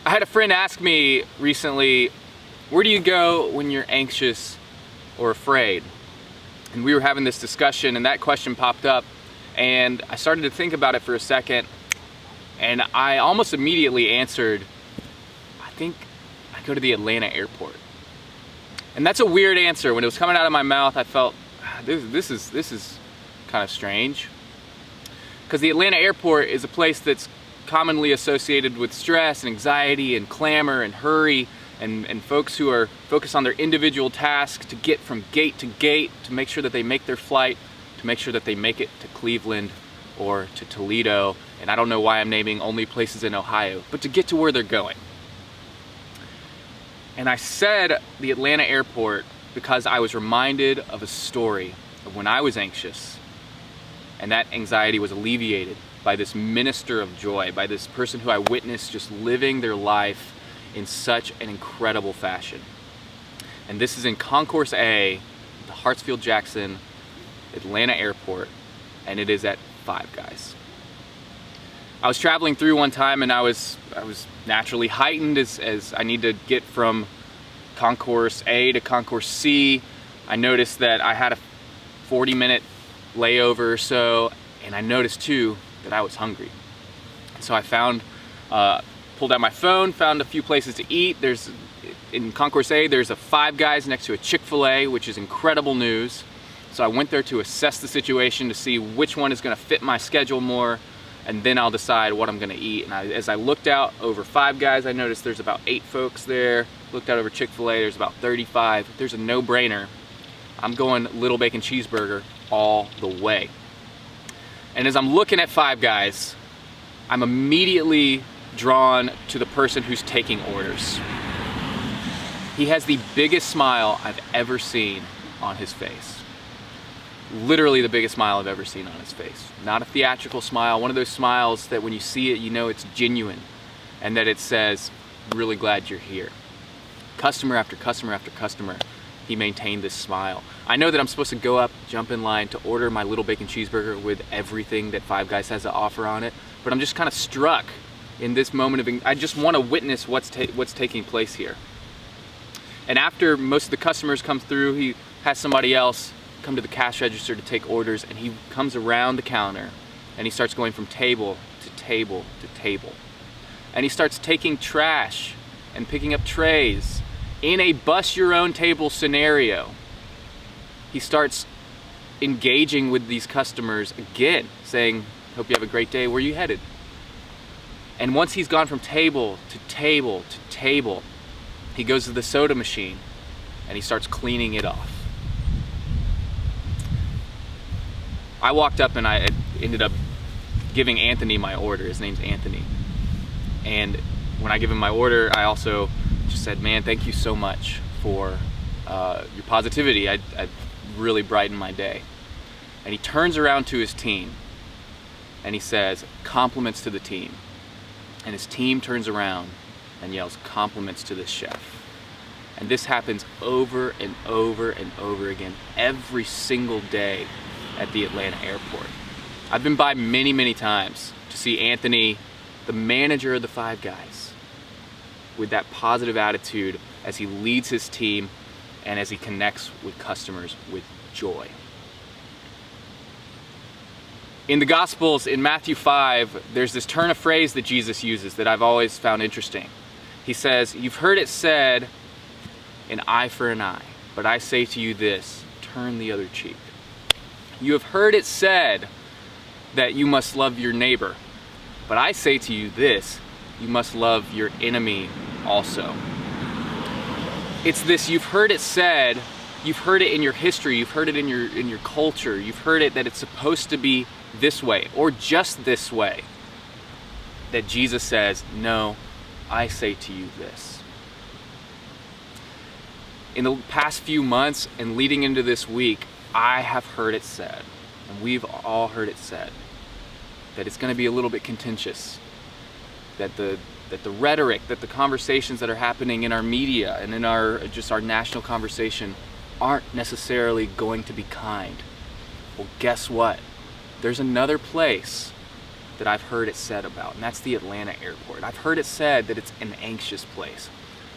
I had a friend ask me recently, where do you go when you're anxious or afraid? And we were having this discussion and that question popped up and I started to think about it for a second and I almost immediately answered, I think I go to the Atlanta airport. And that's a weird answer. When it was coming out of my mouth, I felt, this is kind of strange. Because the Atlanta airport is a place that's commonly associated with stress and anxiety and clamor and hurry and folks who are focused on their individual tasks to get from gate to gate, to make sure that they make their flight, to make sure that they make it to Cleveland or to Toledo, and I don't know why I'm naming only places in Ohio, but to get to where they're going. And I said the Atlanta airport because I was reminded of a story of when I was anxious, and that anxiety was alleviated by this minister of joy, by this person who I witnessed just living their life in such an incredible fashion. And this is in Concourse A, the Hartsfield-Jackson Atlanta airport, and it is at Five Guys. I was traveling through one time and I was naturally heightened as I need to get from Concourse A to Concourse C. I noticed that I had a 40-minute layover or so, and I noticed too that I was hungry. So I pulled out my phone, found a few places to eat. In Concourse A, there's a Five Guys next to a Chick-fil-A, which is incredible news. So I went there to assess the situation to see which one is gonna fit my schedule more, and then I'll decide what I'm gonna eat. And as I looked out over Five Guys, I noticed there's about 8 folks there. Looked out over Chick-fil-A, there's about 35. There's a no-brainer. I'm going Little Bacon Cheeseburger all the way. And as I'm looking at Five Guys, I'm immediately drawn to the person who's taking orders. He has the biggest smile I've ever seen on his face. Literally the biggest smile I've ever seen on his face. Not a theatrical smile, one of those smiles that when you see it, you know it's genuine and that it says, really glad you're here. Customer after customer after customer, he maintained this smile. I know that I'm supposed to go up, jump in line to order my Little Bacon Cheeseburger with everything that Five Guys has to offer on it, but I'm just kind of struck in this moment of, I just want to witness what's taking place here. And after most of the customers come through, he has somebody else come to the cash register to take orders, and he comes around the counter and he starts going from table to table to table. And he starts taking trash and picking up trays in a bus your own table scenario. He starts engaging with these customers again, saying, hope you have a great day, where are you headed? And once he's gone from table to table to table, he goes to the soda machine and he starts cleaning it off. I walked up and I ended up giving Anthony my order. His name's Anthony. And when I give him my order, I also just said, man, thank you so much for your positivity. I really brightened my day. And he turns around to his team and he says, compliments to the team. And his team turns around and yells, compliments to the chef. And this happens over and over and over again every single day at the Atlanta airport. I've been by many, many times to see Anthony, the manager of the Five Guys, with that positive attitude as he leads his team and as he connects with customers with joy. In the Gospels, in Matthew 5, there's this turn of phrase that Jesus uses that I've always found interesting. He says, you've heard it said, an eye for an eye, but I say to you this, turn the other cheek. You have heard it said that you must love your neighbor, but I say to you this, you must love your enemy also. It's this, you've heard it said, you've heard it in your history, you've heard it in your culture, you've heard it that it's supposed to be this way, or just this way, that Jesus says, no, I say to you this. In the past few months and leading into this week, I have heard it said, and we've all heard it said, that it's going to be a little bit contentious, that the rhetoric, that the conversations that are happening in our media and in our national conversation aren't necessarily going to be kind. Well, guess what? There's another place that I've heard it said about, and that's the Atlanta airport. I've heard it said that it's an anxious place.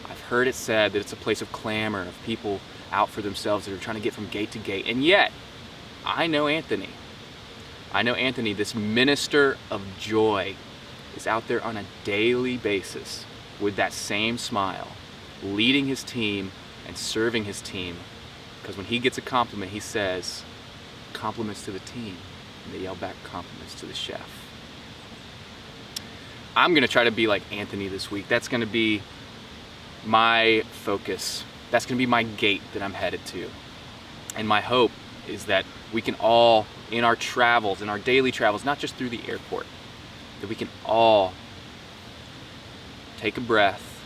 I've heard it said that it's a place of clamor, of people out for themselves that are trying to get from gate to gate. And yet, I know Anthony. I know Anthony, this minister of joy, is out there on a daily basis with that same smile, leading his team and serving his team. Because when he gets a compliment, he says, "Compliments to the team." And they yell back, "Compliments to the chef." I'm gonna try to be like Anthony this week. That's gonna be my focus. That's gonna be my gate that I'm headed to. And my hope is that we can all, in our travels, in our daily travels, not just through the airport, that we can all take a breath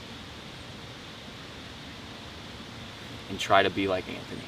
and try to be like Anthony.